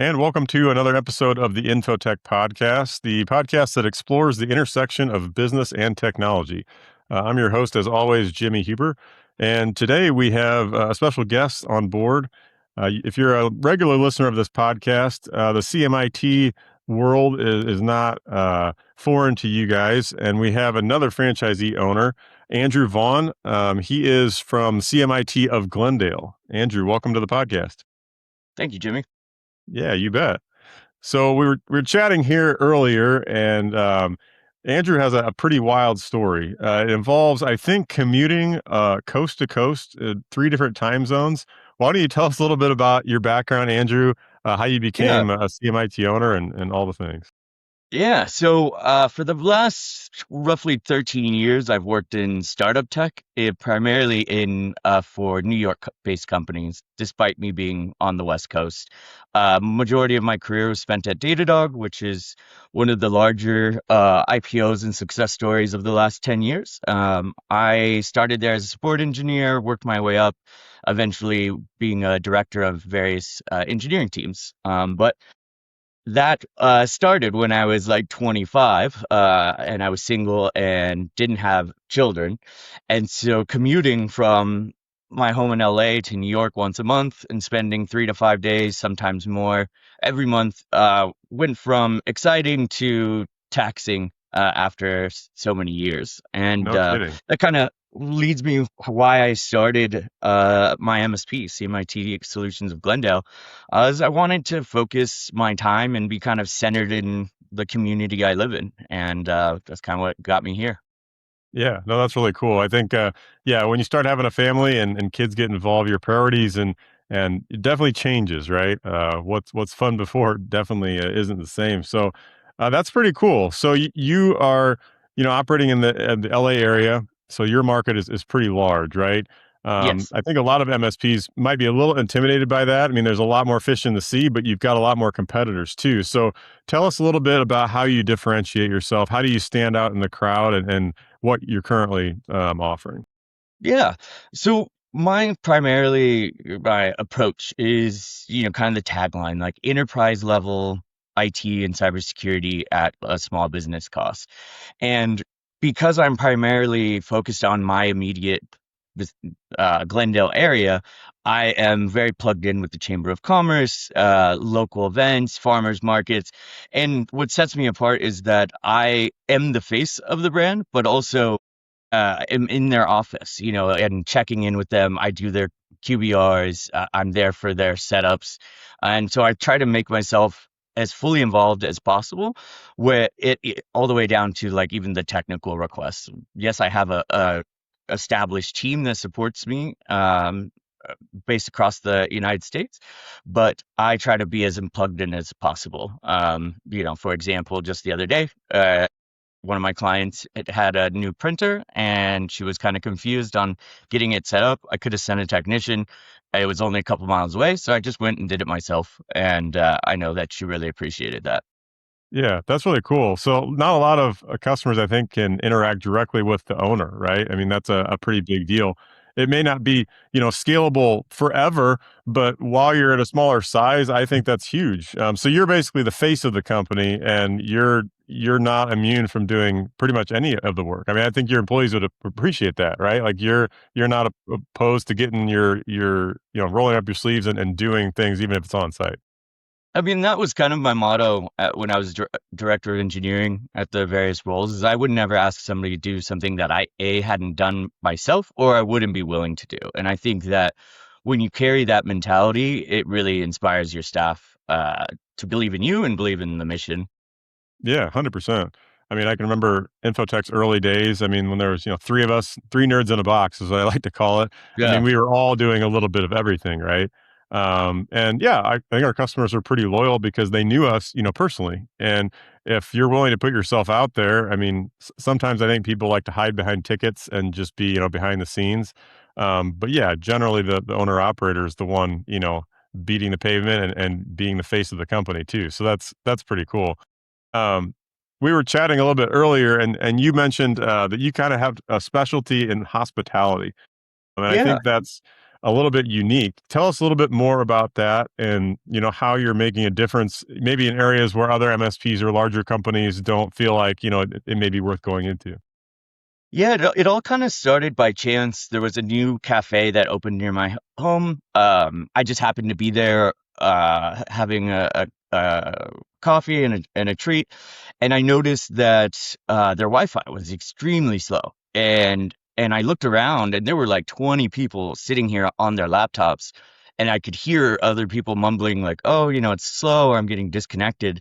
And welcome to another episode of the InfoTech podcast, the podcast that explores the intersection of business and technology. I'm your host, as always, Jimmy Huber. And today we have a special guest on board. If you're a regular listener of this podcast, the CMIT world is not foreign to you guys. And we have another franchisee owner, Andrew Vaughn. He is from CMIT of Glendale. Andrew, welcome to the podcast. Thank you, Jimmy. Yeah, you bet. So we were chatting here earlier, and Andrew has a pretty wild story. It involves, I think, commuting coast to coast, three different time zones. Why don't you tell us a little bit about your background, Andrew? How you Yeah, became a CMIT owner, and all the things. yeah. For the last roughly 13 years, I've worked in startup tech, primarily in for New York-based companies, despite me being on the West Coast. Majority of my career was spent at Datadog, which is one of the larger IPOs and success stories of the last 10 years. I started there as a support engineer, worked my way up, eventually being a director of various engineering teams. But that started when I was like 25, and I was single and didn't have children. And so commuting from my home in LA to New York once a month and spending 3 to 5 days, sometimes more, every month, went from exciting to taxing after so many years. And No kidding. that kind of leads me why I started my MSP, CMIT Solutions of Glendale, as I wanted to focus my time and be kind of centered in the community I live in, and that's kind of what got me here. Yeah, no, that's really cool. I think, yeah, when you start having a family and kids get involved, your priorities and it definitely changes, right? What's fun before definitely isn't the same. So that's pretty cool. So you are, operating in the LA area, so your market is pretty large, right? Yes. I think a lot of MSPs might be a little intimidated by that. I mean, there's a lot more fish in the sea, but you've got a lot more competitors too. So tell us a little bit about how you differentiate yourself. How do you stand out in the crowd, and what you're currently offering. Yeah. So mine primarily my approach is, kind of the tagline, like enterprise level IT and cybersecurity at a small business cost. And because I'm primarily focused on my immediate vis- Glendale area, I am very plugged in with the Chamber of Commerce, local events, farmers markets. And what sets me apart is that I am the face of the brand, but also am in their office, and checking in with them. I do their QBRs. I'm there for their setups, and so I try to make myself as fully involved as possible, where it all the way down to like even the technical requests. Yes, I have a established team that supports me. Based across the United States, but I try to be as plugged in as possible. For example, just the other day, one of my clients had a new printer and she was kind of confused on getting it set up. I could have sent a technician. It was only a couple miles away, so I just went and did it myself. And I know that she really appreciated that. Yeah, that's really cool. So not a lot of customers, I think, can interact directly with the owner, right? I mean, that's a pretty big deal. It may not be, scalable forever, but while you're at a smaller size, I think that's huge. So you're basically the face of the company, and you're not immune from doing pretty much any of the work. I mean, I think your employees would appreciate that, right? Like you're not opposed to getting your rolling up your sleeves and doing things, even if it's on site. I mean, that was kind of my motto when I was director of engineering at the various roles, is I would never ask somebody to do something that I hadn't done myself or I wouldn't be willing to do. And I think that when you carry that mentality, it really inspires your staff to believe in you and believe in the mission. Yeah, 100%. I mean, I can remember Infotech's early days. I mean, when there was, three of us, three nerds in a box, is what I like to call it. I mean, Yeah. we were all doing a little bit of everything, right? And yeah, I think our customers are pretty loyal because they knew us, personally. And if you're willing to put yourself out there, I mean, sometimes I think people like to hide behind tickets and just be, behind the scenes. But yeah, generally the owner operator is the one, beating the pavement and being the face of the company too. So that's pretty cool. Um, we were chatting a little bit earlier, and you mentioned that you kind of have a specialty in hospitality. I mean, I Yeah. think that's a little bit unique. Tell us a little bit more about that, and how you're making a difference, maybe in areas where other MSPs or larger companies don't feel like it may be worth going into. Yeah, it all kind of started by chance. There was a new cafe that opened near my home. I just happened to be there having a coffee and a treat, and I noticed that their Wi-Fi was extremely slow. And I looked around, and there were like 20 people sitting here on their laptops, and I could hear other people mumbling like, "Oh, it's slow," or "I'm getting disconnected."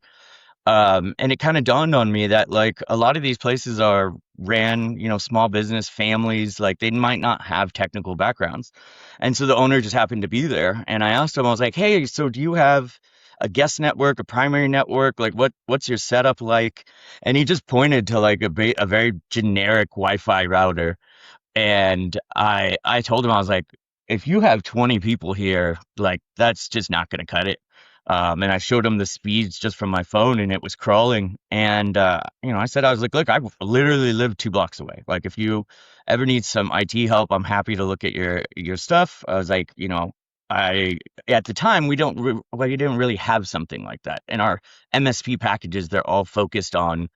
And it kind of dawned on me that like a lot of these places are ran, small business families, like they might not have technical backgrounds. And so the owner just happened to be there. And I asked him, I was like, "Hey, so do you have a guest network, a primary network? Like what's your setup like?" And he just pointed to like a very generic Wi-Fi router. And I told him, I was like, if you have 20 people here, like that's just not going to cut it. And I showed him the speeds just from my phone, and it was crawling. And I said, I was like, look, I literally live 2 blocks away. Like if you ever need some IT help, I'm happy to look at your stuff. I was like, I at the time we didn't really have something like that. And our MSP packages, they're all focused on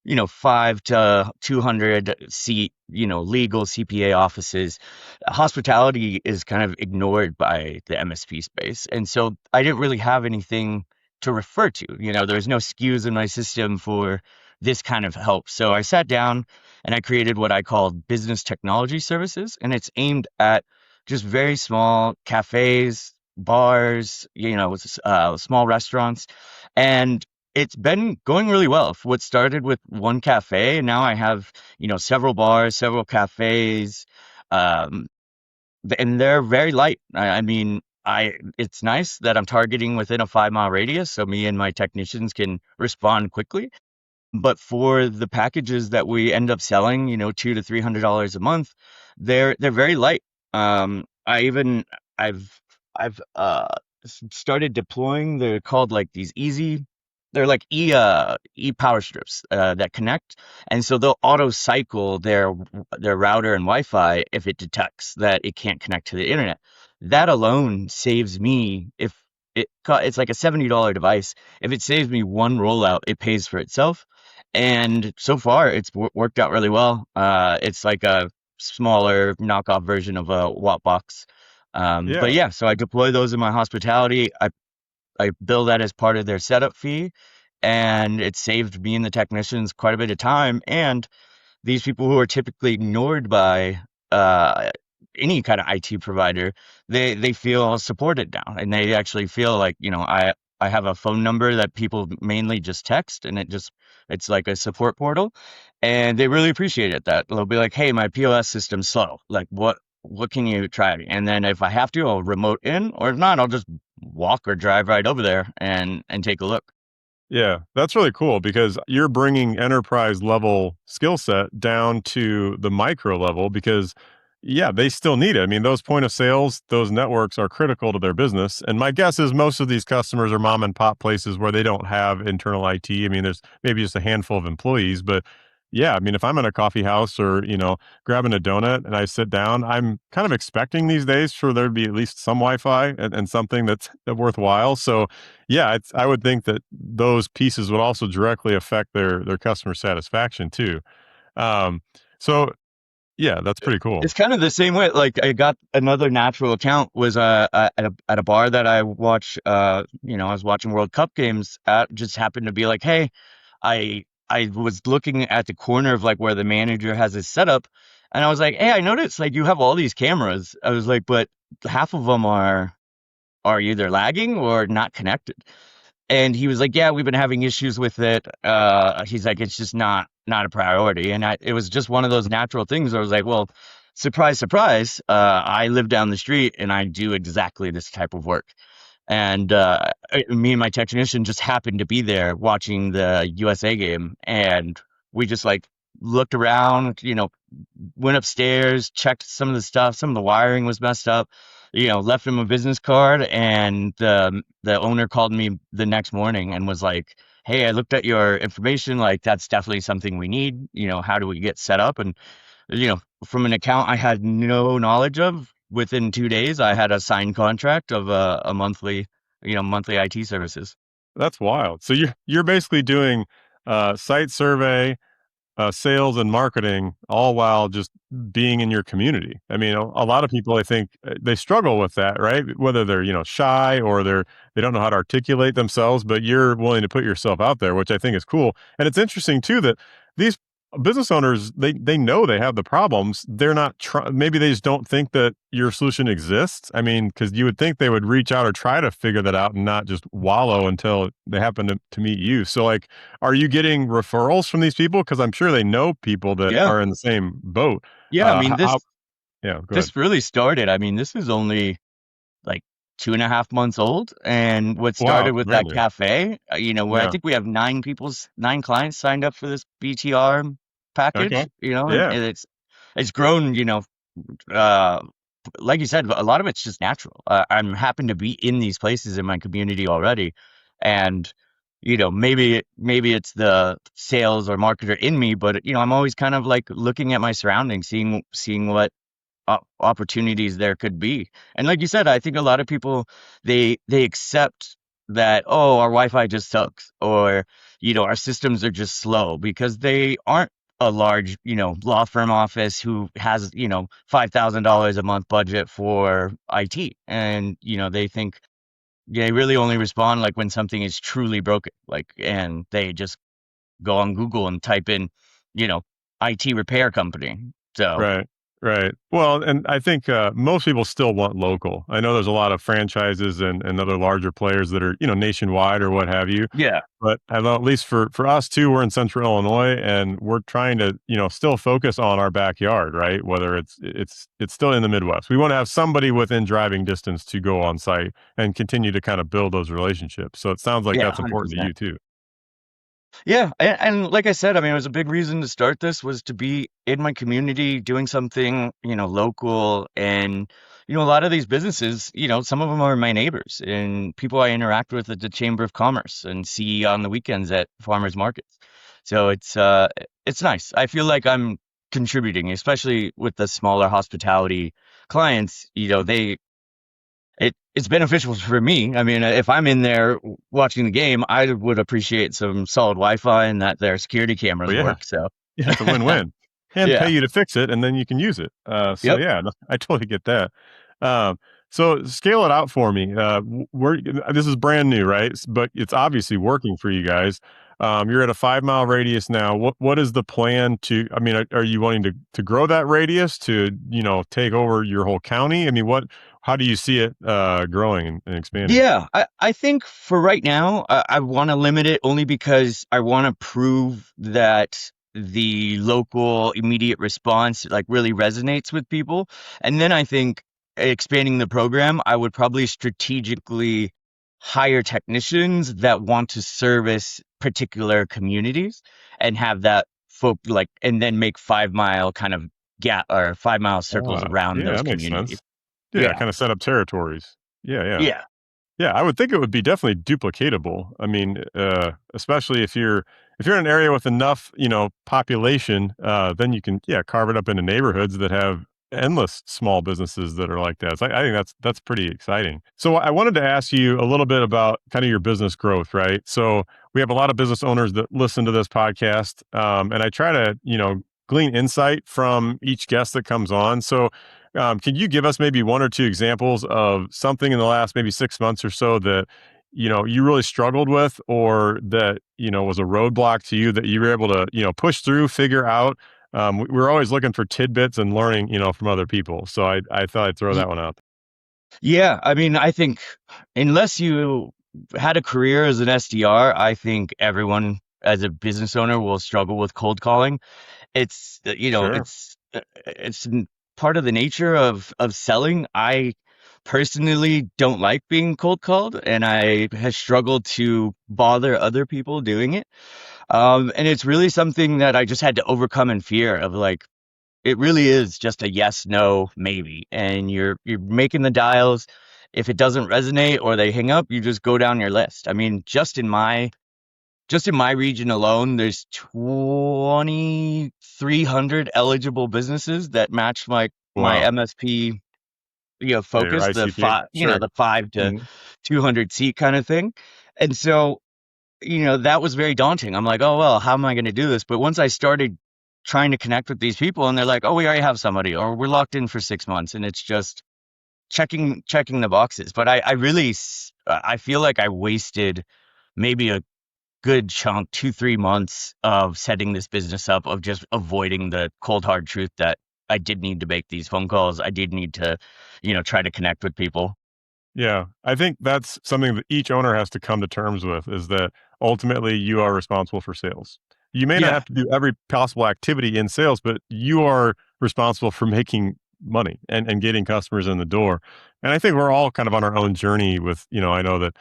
5 to 200 seat, legal CPA offices. Hospitality is kind of ignored by the MSP space. And so I didn't really have anything to refer to. There's no SKUs in my system for this kind of help. So I sat down and I created what I called business technology services. And it's aimed at just very small cafes, bars, small restaurants. And it's been going really well. What started with one cafe, and now I have, several bars, several cafes, um, and they're very light. I mean, it's nice that I'm targeting within a 5 mile radius, so me and my technicians can respond quickly. But for the packages that we end up selling, $200 to $300 a month, they're very light. I even I've started deploying. They're called like these easy. They're like e power strips that connect, and so they'll auto cycle their router and Wi-Fi if it detects that it can't connect to the internet. That alone saves me if it's like a $70 device. If it saves me one rollout, it pays for itself. And so far, it's worked out really well. It's like a smaller knockoff version of a Watt box. But Yeah. yeah, so I deploy those in my hospitality. I bill that as part of their setup fee, and it saved me and the technicians quite a bit of time. And these people who are typically ignored by uh, any kind of IT provider, they feel supported now, and they actually feel like I have a phone number that people mainly just text, and it's like a support portal, and they really appreciate it. That they'll be like, "Hey, my POS system's slow. Like, what can you try?" And then if I have to, I'll remote in, or if not, I'll just walk or drive right over there and take a look. Yeah, that's really cool because you're bringing enterprise level skill set down to the micro level because, yeah, they still need it. I mean, those point of sales, those networks are critical to their business. And my guess is most of these customers are mom and pop places where they don't have internal IT. I mean, there's maybe just a handful of employees, but yeah, I mean, if I'm in a coffee house or, grabbing a donut and I sit down, I'm kind of expecting these days for there to be at least some Wi-Fi and something that's worthwhile. So, yeah, I would think that those pieces would also directly affect their customer satisfaction too. Um, so yeah, that's pretty cool. It's kind of the same way. Like I got another natural account was at a bar that I watch. I was watching World Cup games. At just happened to be like, hey, I was looking at the corner of like where the manager has his setup, and I was like, hey, I noticed like you have all these cameras. I was like, but half of them are either lagging or not connected. And he was like, "Yeah, we've been having issues with it." He's like, "It's just not a priority." And it was just one of those natural things. Where I was like, "Well, surprise, surprise! I live down the street and I do exactly this type of work." And me and my technician just happened to be there watching the USA game, and we just like looked around, went upstairs, checked some of the stuff. Some of the wiring was messed up. Left him a business card, and the owner called me the next morning and was like, "Hey, I looked at your information. Like, that's definitely something we need. How do we get set up?" And from an account I had no knowledge of, within 2 days, I had a signed contract of a monthly, monthly IT services. That's wild. So you're basically doing site survey, sales and marketing, all while just being in your community. I mean, a lot of people, I think, they struggle with that, right? Whether they're shy or they don't know how to articulate themselves, but you're willing to put yourself out there, which I think is cool. And it's interesting too that these business owners they know they have the problems. They're not maybe they just don't think that your solution exists. I mean, because you would think they would reach out or try to figure that out and not just wallow until they happen to meet you. So like, are you getting referrals from these people? Because I'm sure they know people that Yeah. are in the same boat. Yeah. I mean, How? Yeah, go ahead. this really started. I mean, this is only like 2.5 months old. And what Wow, started it's with brand that new. cafe, where I Yeah. think we have nine clients signed up for this BTR Okay. package, Yeah. and it's grown, uh, like you said, a lot of it's just natural. I'm happen to be in these places in my community already, and maybe it's the sales or marketer in me, but I'm always kind of like looking at my surroundings, seeing what opportunities there could be. And like you said, I think a lot of people they accept that, oh, our Wi-Fi just sucks, or our systems are just slow because they aren't a large law firm office who has $5,000 a month budget for IT, and they think they really only respond like when something is truly broken, like, and they just go on Google and type in you know IT repair company. So Right. Right. Well, and I think most people still want local. I know there's a lot of franchises and other larger players that are nationwide or what have you. yeah. But I know at least for us too, we're in Central Illinois, and we're trying to still focus on our backyard, right? Whether it's still in the Midwest, we want to have somebody within driving distance to go on site and continue to kind of build those relationships. So it sounds like Yeah, that's important to 100%. you too. Yeah, and like I said, I mean, it was a big reason to start this was to be in my community doing something, local. And, a lot of these businesses, some of them are my neighbors and people I interact with at the Chamber of Commerce and see on the weekends at farmers markets. So it's nice. I feel like I'm contributing, especially with the smaller hospitality clients. It's beneficial for me. I mean, if I'm in there watching the game, I would appreciate some solid Wi-Fi and that their security Oh cameras yeah, work. So, yeah, it's a win-win, and pay yeah, you to fix it, and then you can use it. So yep, yeah, no, I totally get that. Um, so scale it out for me. This is brand new, right? But it's obviously working for you guys. You're at a 5 mile radius now. What is the plan to? I mean, are you wanting to grow that radius to take over your whole county? I mean, what? How do you see it growing and expanding? yeah. I think for right now, I want to limit it only because I want to prove that the local immediate response like really resonates with people. And then I think expanding the program, I would probably strategically hire technicians that want to service particular communities and have that folk like, and then make 5 mile kind of gap or 5 mile circles around Yeah, those that makes communities. sense. Yeah, Yeah. kind of set up territories. Yeah, yeah. Yeah. Yeah, I would think it would be definitely duplicatable. I mean, especially if you're in an area with enough, population, then you can carve it up into neighborhoods that have endless small businesses that are like that. So I think that's pretty exciting. So I wanted to ask you a little bit about kind of your business growth, right? So we have a lot of business owners that listen to this podcast, and I try to glean insight from each guest that comes on. So can you give us maybe one or two examples of something in the last maybe 6 months or so that you really struggled with, or that was a roadblock to you that you were able to push through, figure out? We're always looking for tidbits and learning from other people. So I thought I'd throw that one out. Yeah, I mean, I think unless you had a career as an SDR, I think everyone as a business owner will struggle with cold calling. It's Sure. part of the nature of selling. I personally don't like being cold called, and I have struggled to bother other people doing it. And it's really something that I just had to overcome in fear of like it really is just a yes, no, maybe. And you're making the dials. If it doesn't resonate or they hang up, you just go down your list. I mean, just in my region alone, there's 2,300 eligible businesses that match my Wow. MSP Yeah, your focus, the ICP. five, Sure. the 5 to Mhm. 200 seat kind of thing. And so, that was very daunting. I'm like, oh, well, how am I going to do this? But once I started trying to connect with these people and they're like, oh, we already have somebody, or we're locked in for 6 months. And it's just checking the boxes. But I really, I feel like I wasted maybe a good chunk, 2, 3 months of setting this business up, of just avoiding the cold hard truth that I did need to make these phone calls. I did need to, try to connect with people. Yeah, I think that's something that each owner has to come to terms with is that ultimately you are responsible for sales. You may not Yeah, have to do every possible activity in sales, but you are responsible for making money and getting customers in the door. And I think we're all kind of on our own journey with, I know that,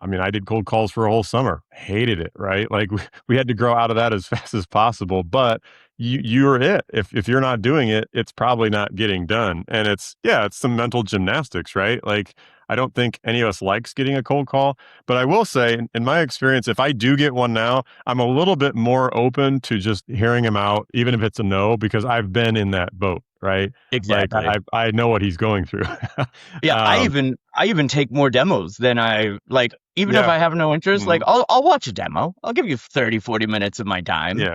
I mean, I did cold calls for a whole summer, hated it, right? Like we had to grow out of that as fast as possible, but you're it. If you're not doing it, it's probably not getting done. And it's some mental gymnastics, right? Like, I don't think any of us likes getting a cold call, but I will say, in my experience, if I do get one now, I'm a little bit more open to just hearing him out, even if it's a no, because I've been in that boat, right? Like exactly. I know what he's going through. Yeah, I um, even I even take more demos than I like. Even if yeah, I have no interest, like mhm, I'll watch a demo. I'll give you 30, 40 minutes of my time, yeah,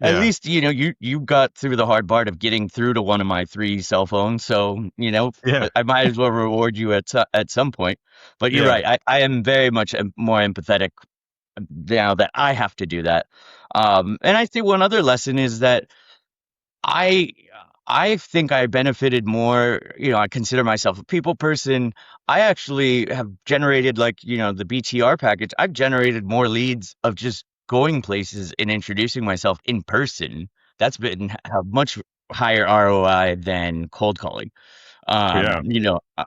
At yeah, least, you got through the hard part of getting through to one of my three cell phones, so, yeah, I might as well reward you at some point. But you're yeah, right. I am very much more empathetic now that I have to do that. And I think one other lesson is that I I think I benefited more, I consider myself a people person. I actually have generated, like, the BTR package. I've generated more leads of just going places and introducing myself in person. That's been a much higher ROI than cold calling. yeah,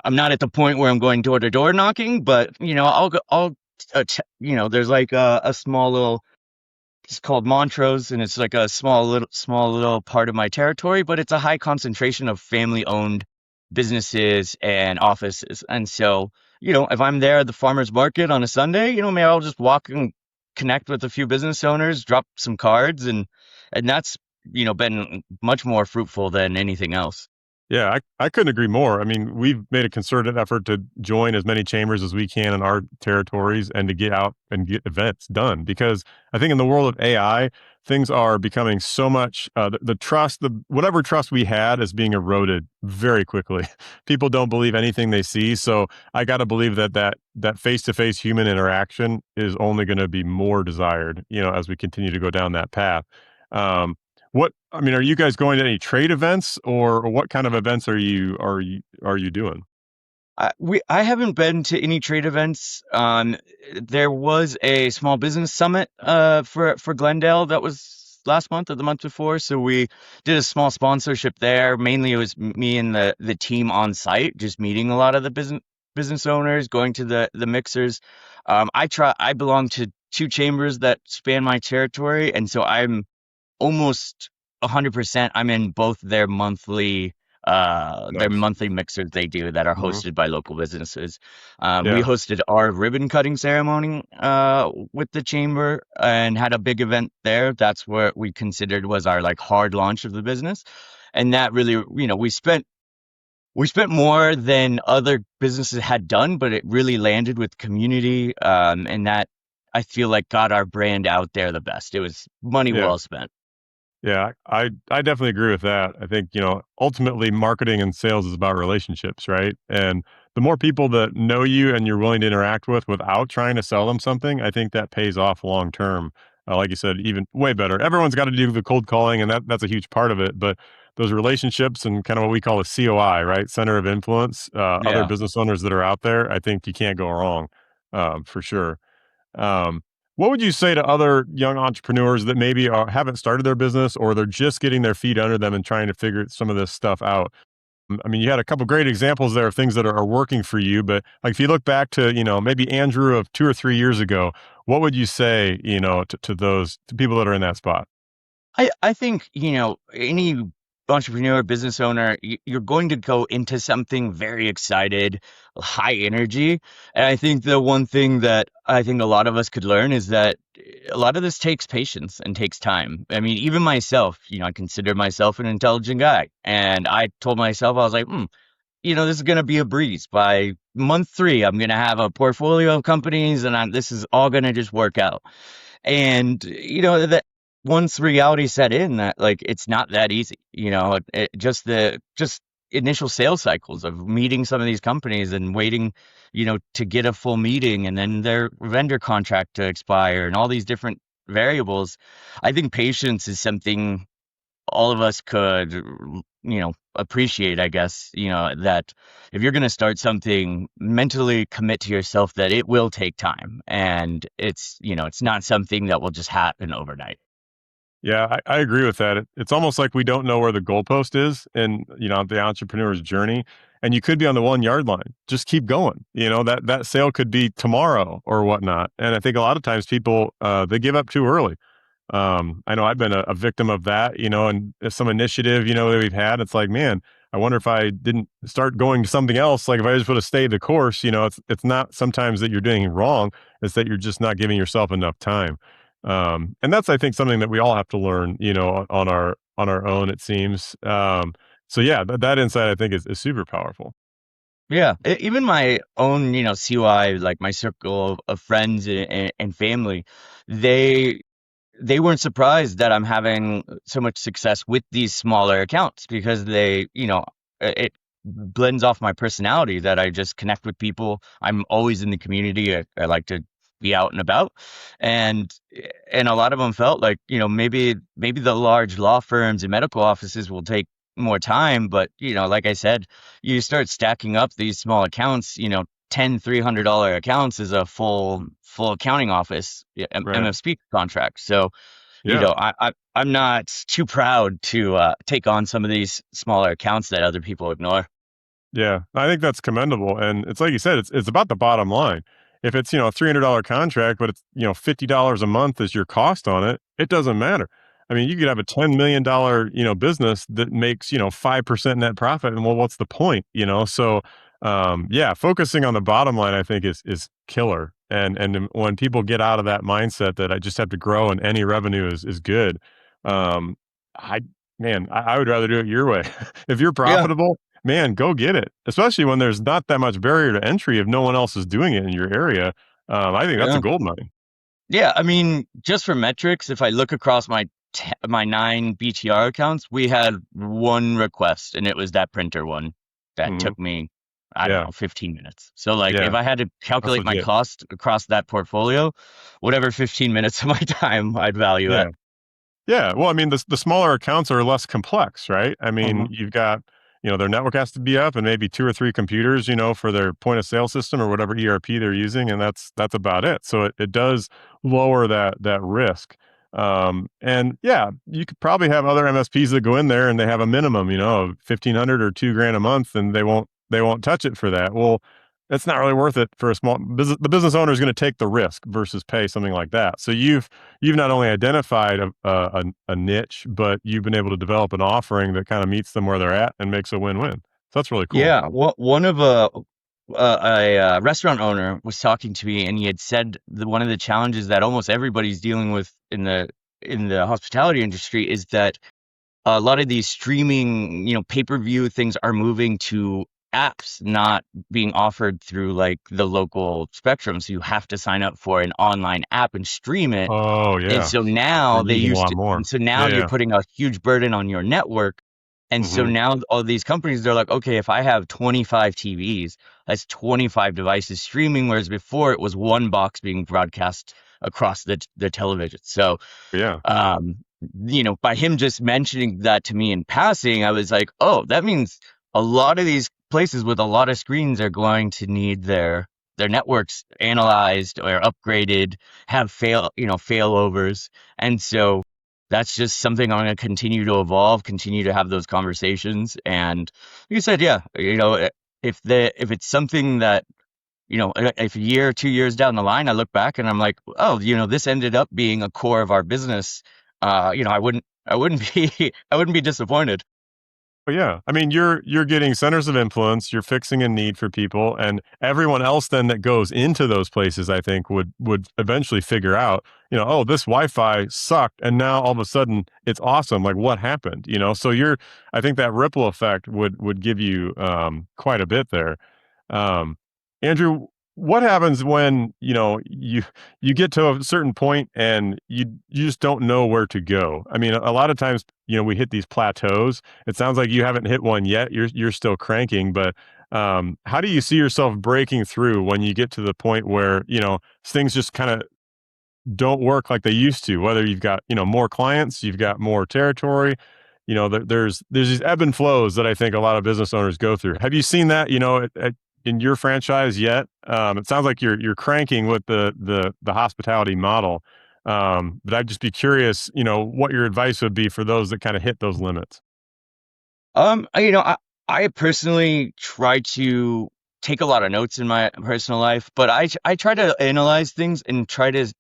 I'm not at the point where I'm going door to door knocking, but I'll go, there's like a small little, it's called Montrose, and it's like a small little part of my territory, but it's a high concentration of family-owned businesses and offices. And so, if I'm there at the farmers market on a Sunday, maybe I'll just walk and connect with a few business owners, drop some cards, and that's been much more fruitful than anything else. yeah. I couldn't agree more. I mean, we've made a concerted effort to join as many chambers as we can in our territories and to get out and get events done because I think in the world of AI, things are becoming so much the trust, the whatever trust we had is being eroded very quickly. People don't believe anything they see, so I got to believe that face to face human interaction is only going to be more desired, as we continue to go down that path. Um, what I mean, are you guys going to any trade events or what kind of events are you doing? I haven't been to any trade events. There was a small business summit for Glendale that was last month or the month before. So we did a small sponsorship there. Mainly it was me and the team on site, just meeting a lot of the business owners, going to the mixers. I belong to two chambers that span my territory, and so I'm almost 100%. I'm in both their Nice. monthly mixers they do that are Mhm. hosted by local businesses. We Yeah. hosted our ribbon cutting ceremony with the chamber and had a big event there. That's what we considered was our like hard launch of the business. And that really, we spent more than other businesses had done, but it really landed with community, and that I feel like got our brand out there the best. It was money Yeah. well spent. Yeah, I definitely agree with that. I think, ultimately marketing and sales is about relationships, right? And the more people that know you and you're willing to interact with without trying to sell them something, I think that pays off long term. Like you said, even way better. Everyone's got to do the cold calling, and that's a huge part of it. But those relationships and kind of what we call a COI, right? Center of influence, other Yeah. business owners that are out there, I think you can't go wrong, for sure. Um, what would you say to other young entrepreneurs that maybe haven't started their business or they're just getting their feet under them and trying to figure some of this stuff out? I mean, you had a couple great examples there of things that are working for you, but like if you look back to, maybe Andrew of 2 or 3 years ago, what would you say, to those to people that are in that spot? I think, any entrepreneur, business owner, you're going to go into something very excited, high energy. And I think the one thing that I think a lot of us could learn is that a lot of this takes patience and takes time. I mean, even myself, I consider myself an intelligent guy. And I told myself, I was like, this is going to be a breeze. By month 3, I'm going to have a portfolio of companies, and this is all going to just work out. And that once reality set in, that like it's not that easy. Just initial sales cycles of meeting some of these companies and waiting, to get a full meeting, and then their vendor contract to expire, and all these different variables. I think patience is something all of us could, appreciate, I guess, that if you're going to start something, mentally commit to yourself that it will take time, and it's not something that will just happen overnight. Yeah, I agree with that. It's almost like we don't know where the goalpost is in, the entrepreneur's journey. And you could be on the 1 yard line. Just keep going. That sale could be tomorrow or whatnot. And I think a lot of times people they give up too early. I know I've been a victim of that, and some initiative, that we've had. It's like, man, I wonder if I didn't start going to something else. Like if I just would have stayed the course, it's not sometimes that you're doing wrong. It's that you're just not giving yourself enough time. And that's, I think, something that we all have to learn, on our own, it seems. So yeah, that insight I think is super powerful. Yeah, even my own, CY, like my circle of friends and family, they they weren't surprised that I'm having so much success with these smaller accounts, because it blends off my personality that I just connect with people. I'm always in the community. I like to be out and about, and a lot of them felt like, maybe the large law firms and medical offices will take more time, but like I said, you start stacking up these small accounts. 10 $300 accounts is a full accounting office, yeah, Right. MSP contract. So, Yeah. I'm not too proud to take on some of these smaller accounts that other people ignore. Yeah, I think that's commendable, and it's like you said, it's about the bottom line. If it's, a $300 contract, but it's, $50 a month is your cost on it, it doesn't matter. I mean, you could have a $10 million, business that makes, 5% net profit, and well, what's the point, So, yeah, focusing on the bottom line, I think is killer. And when people get out of that mindset that I just have to grow and any revenue is good, um, I I would rather do it your way. If you're Yeah, profitable, man, go get it, especially when there's not that much barrier to entry if no one else is doing it in your area. I think that's a yeah. gold mine. Yeah, I mean, just for metrics, if I look across my 9 BTR accounts, we had one request, and it was that printer one that Mhm. took me, I don't Yeah, know, 15 minutes. So like if yeah, I had to that's calculate my legit. cost across that portfolio, whatever 15 minutes of my time I'd value Yeah. at. Yeah, well, I mean, the smaller accounts are less complex, right? I mean, Hmm. you've got, their network has to be up and maybe 2 or 3 computers, for their point of sale system or whatever ERP they're using, and that's about it. So it does lower that risk. And yeah, you could probably have other MSPs that go in there and they have a minimum, of 1,500 or 2 grand a month, and they won't touch it for that. Well, it's not really worth it for a small business. The business owner is going to take the risk versus pay something like that. So you've not only identified a niche, but you've been able to develop an offering that kind of meets them where they're at and makes a win-win. So that's really cool. Yeah, one of a restaurant owner was talking to me, and he had said that one of the challenges that almost everybody's dealing with in the hospitality industry is that a lot of these streaming, pay-per-view things are moving to apps, not being offered through like the local spectrum. So you have to sign up for an online app and stream it. Oh And yeah, so they're now using a lot and more. so now Yeah, you're yeah. putting a huge burden on your network. And so Hmm. now all these companies, they're like, okay, if I have 25 TVs, that's 25 devices streaming, whereas before it was one box being broadcast across the television. So Yeah. um, by him just mentioning that to me in passing, I was like, oh, that means a lot of these places with a lot of screens are going to need their networks analyzed or upgraded, have failovers. And so that's just something I'm going to continue to evolve, continue to have those conversations. And like you said, yeah, if it's something that, if a year or 2 years down the line, I look back and I'm like, oh, this ended up being a core of our business. I wouldn't be, I wouldn't be disappointed. But yeah, I mean, you're getting centers of influence. You're fixing a need for people, and everyone else then that goes into those places, I think, would eventually figure out, oh, this Wi-Fi sucked, and now all of a sudden it's awesome. Like, what happened? So I think that ripple effect would give you quite a bit there. Um, Andrew, what happens when you get to a certain point and you just don't know where to go? I mean, a lot of times, we hit these plateaus. It sounds like you haven't hit one yet. You're still cranking, but how do you see yourself breaking through when you get to the point where things just kind of don't work like they used to? Whether you've got more clients, you've got more territory. There's these ebb and flows that I think a lot of business owners go through. Have you seen that in your franchise yet? It sounds like you're cranking with the hospitality model. But I'd just be curious, what your advice would be for those that kind of hit those limits. You know, I personally try to take a lot of notes in my personal life, but I try to analyze things and try to,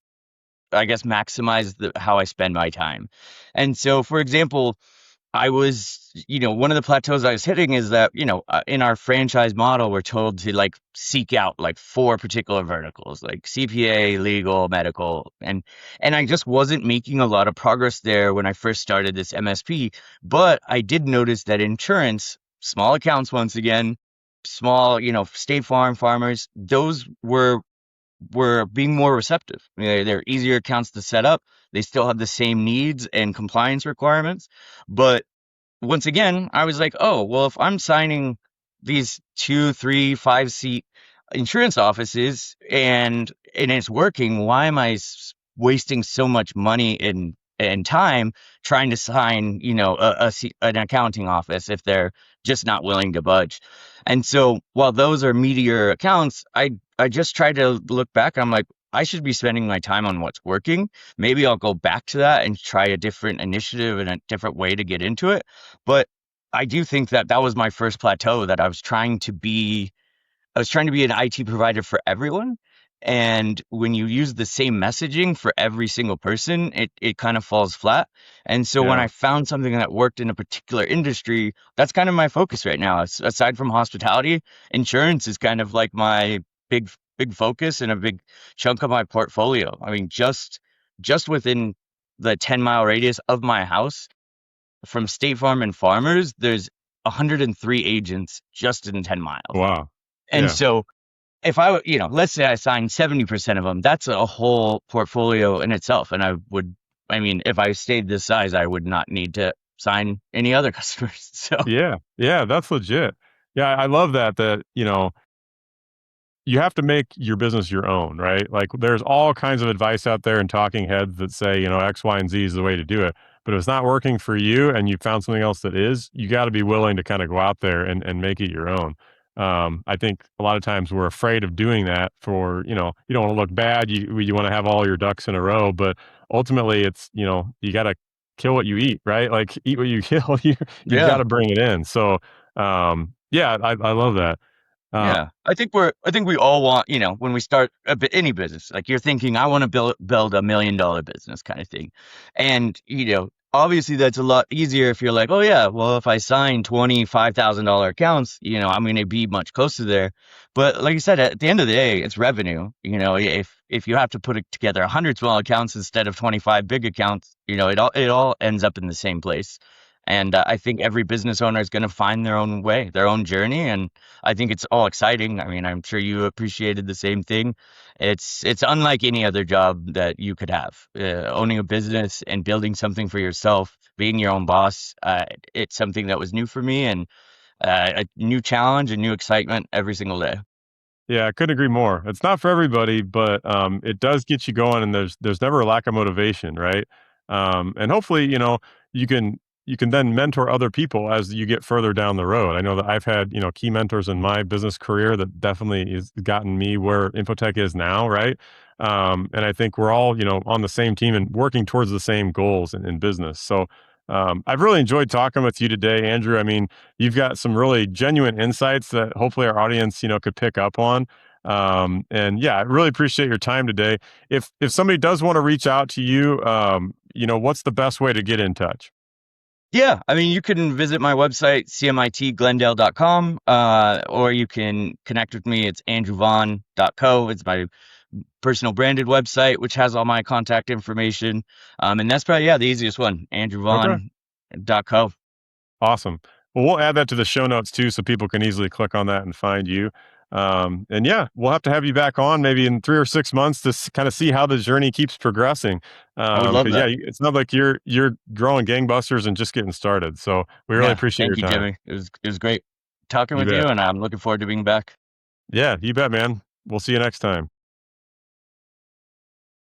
I guess, maximize how I spend my time. And so, for example, one of the plateaus I was hitting is that, in our franchise model, we're told to like seek out like four particular verticals, like CPA, legal, medical, and I just wasn't making a lot of progress there when I first started this MSP. But I did notice that insurance, small accounts, once again, small, State Farm farmers, those were being more receptive. They're easier accounts to set up. They still have the same needs and compliance requirements, but once again, I was like, oh, well, if I'm signing these 2, 3, 5 seat insurance offices and it's working, why am I wasting so much money and time trying to sign, an accounting office if they're just not willing to budge? And so while those are meteor accounts, I just try to look back. I'm like, I should be spending my time on what's working. Maybe I'll go back to that and try a different initiative and a different way to get into it. But I do think that that was my first plateau, that I was trying to be an IT provider for everyone. And when you use the same messaging for every single person, it kind of falls flat. And so when Yeah. I found something that worked in a particular industry, that's kind of my focus right now. Aside from hospitality, insurance is kind of like my big, big focus and a big chunk of my portfolio. I mean, just within the 10-mile radius of my house from State Farm and Farmers, there's 103 agents just in 10 miles. Wow. And Yeah. so if let's say I signed 70% of them, that's a whole portfolio in itself. And I mean, if I stayed this size, I would not need to sign any other customers. So, Yeah. Yeah. That's legit. Yeah. I love that, you have to make your business your own, right? Like there's all kinds of advice out there and talking heads that say, X, Y, and Z is the way to do it. But if it's not working for you and you found something else that is, you got to be willing to kind of go out there and make it your own. I think a lot of times we're afraid of doing that for, you don't want to look bad. You want to have all your ducks in a row, but ultimately it's, you got to kill what you eat, right? Like eat what you kill. You've got yeah. to bring it in. So, yeah, I love that. Uh, Yeah, I think we all want, when we start any business, like you're thinking, I want to build $1 million business kind of thing. And, obviously that's a lot easier if you're like, oh yeah, well, if I sign $25,000 accounts, I'm going to be much closer there. But like you said, at the end of the day, it's revenue. If you have to put it together 100 small accounts instead of 25 big accounts, it all ends up in the same place. And I think every business owner is going to find their own way, their own journey, and I think it's all exciting. I mean, I'm sure you appreciated the same thing. It's unlike any other job that you could have. Owning a business and building something for yourself, being your own boss, it's something that was new for me, and a new challenge, a new excitement every single day. Yeah, I couldn't agree more. It's not for everybody, but it does get you going, and there's never a lack of motivation, right? And hopefully, you can you can then mentor other people as you get further down the road. I know that I've had key mentors in my business career that definitely has gotten me where InfoTech is now, right? And I think we're all on the same team and working towards the same goals in business. So I've really enjoyed talking with you today, Andrew. I mean, you've got some really genuine insights that hopefully our audience, could pick up on. And yeah, I really appreciate your time today. If somebody does want to reach out to you, what's the best way to get in touch? Yeah, I mean, you can visit my website, cmitglendale.com, or you can connect with me. It's andrewvaughan.co. It's my personal branded website, which has all my contact information. And that's probably, yeah, the easiest one, Okay. andrewvaughan.co. Awesome. Well, we'll add that to the show notes too, so people can easily click on that and find you. And yeah, we'll have to have you back on maybe in 3 or 6 months to kind of see how the journey keeps progressing. I would love Because yeah, that. it's not like you're growing gangbusters and just getting started. So we really Yeah, appreciate thank your you, time. Jimmy. It was great talking You with you, bet. and I'm looking forward to being back. Yeah, you bet, man. We'll see you next time.